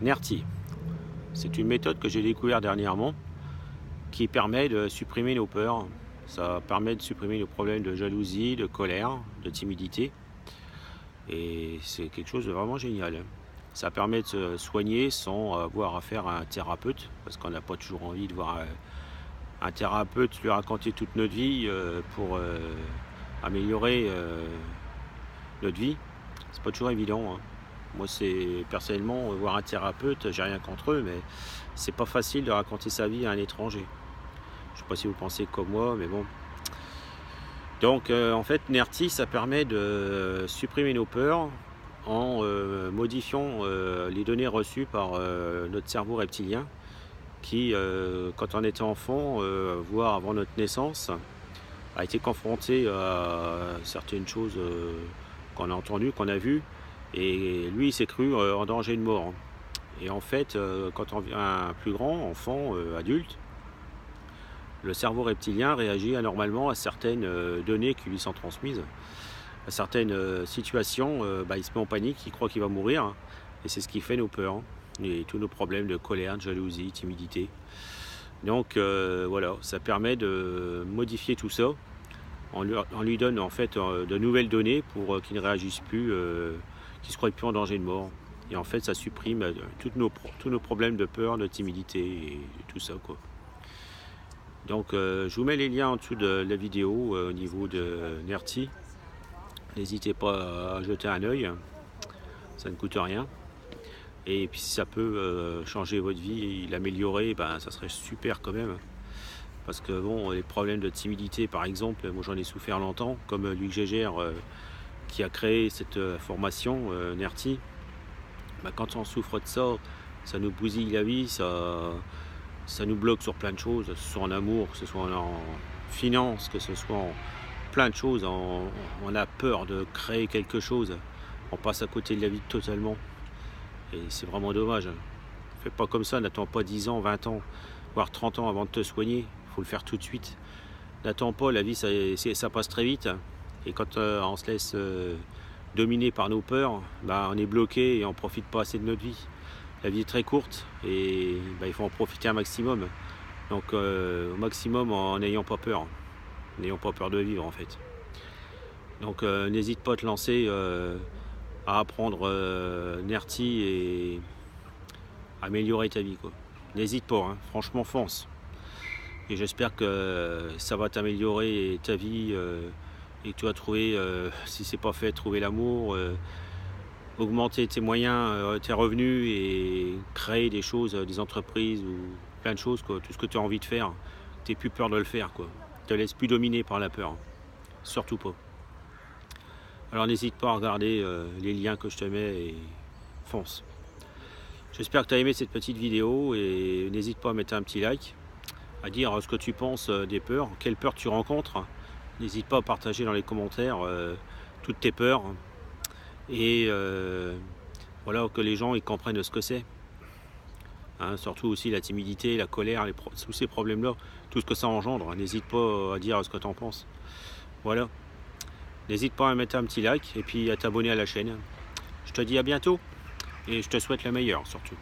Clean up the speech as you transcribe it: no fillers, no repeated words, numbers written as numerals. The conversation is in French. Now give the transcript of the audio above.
NERTI. C'est une méthode que j'ai découverte dernièrement qui permet de supprimer nos peurs. Ça permet de supprimer nos problèmes de jalousie, de colère, de timidité. Et c'est quelque chose de vraiment génial. Ça permet de se soigner sans avoir affaire à un thérapeute, parce qu'on n'a pas toujours envie de voir un thérapeute lui raconter toute notre vie pour améliorer notre vie. C'est pas toujours évident, hein. Moi, c'est personnellement voir un thérapeute, j'ai rien contre eux, mais c'est pas facile de raconter sa vie à un étranger. Je sais pas si vous pensez comme moi, mais bon. Donc, en fait, NERTI, ça permet de supprimer nos peurs en modifiant les données reçues par notre cerveau reptilien qui, quand on était enfant, voire avant notre naissance, a été confronté à certaines choses qu'on a entendues, qu'on a vues, et lui, il s'est cru en danger de mort. Et en fait, quand on devient plus grand, enfant, adulte, le cerveau reptilien réagit anormalement à certaines données qui lui sont transmises, à certaines situations, il se met en panique, il croit qu'il va mourir, et c'est ce qui fait nos peurs, et tous nos problèmes de colère, de jalousie, timidité. Donc voilà, ça permet de modifier tout ça. On lui donne en fait de nouvelles données pour qu'il ne réagisse plus, qu'il ne se croie plus en danger de mort. Et en fait, ça supprime tous nos problèmes de peur, de timidité et tout ça, quoi. Donc, je vous mets les liens en dessous de la vidéo au niveau de NERTI. N'hésitez pas à jeter un œil, ça ne coûte rien. Et puis, si ça peut changer votre vie et l'améliorer, ça serait super quand même. Parce que bon, les problèmes de timidité, par exemple, moi j'en ai souffert longtemps, comme Luc Gégère qui a créé cette formation NERTI. Quand on souffre de ça, ça nous bousille la vie, ça nous bloque sur plein de choses, que ce soit en amour, que ce soit en finance, que ce soit en plein de choses. On a peur de créer quelque chose, on passe à côté de la vie totalement. Et c'est vraiment dommage. Fais pas comme ça, n'attends pas 10 ans, 20 ans, voire 30 ans avant de te soigner. Il faut le faire tout de suite. N'attends pas, la vie ça passe très vite. Et quand on se laisse dominer par nos peurs, on est bloqué et on ne profite pas assez de notre vie. La vie est très courte et il faut en profiter un maximum. Donc au maximum en n'ayant pas peur. N'ayant pas peur de vivre en fait. Donc n'hésite pas à te lancer à apprendre NERTI et améliorer ta vie, quoi. N'hésite pas, hein. Franchement fonce. Et j'espère que ça va t'améliorer ta vie et que tu vas trouver, si c'est pas fait, trouver l'amour, augmenter tes moyens, tes revenus et créer des choses, des entreprises ou plein de choses, quoi. Tout ce que tu as envie de faire, tu n'aies plus peur de le faire, quoi. Te laisse plus dominer par la peur, hein. Surtout pas. Alors n'hésite pas à regarder les liens que je te mets et fonce. J'espère que tu as aimé cette petite vidéo et n'hésite pas à mettre un petit like, à dire ce que tu penses des peurs, quelles peurs tu rencontres. N'hésite pas à partager dans les commentaires toutes tes peurs et voilà, que les gens ils comprennent ce que c'est. Hein, surtout aussi la timidité, la colère, tous ces problèmes-là, tout ce que ça engendre. N'hésite pas à dire ce que tu en penses. Voilà. N'hésite pas à mettre un petit like et puis à t'abonner à la chaîne. Je te dis à bientôt et je te souhaite le meilleur surtout.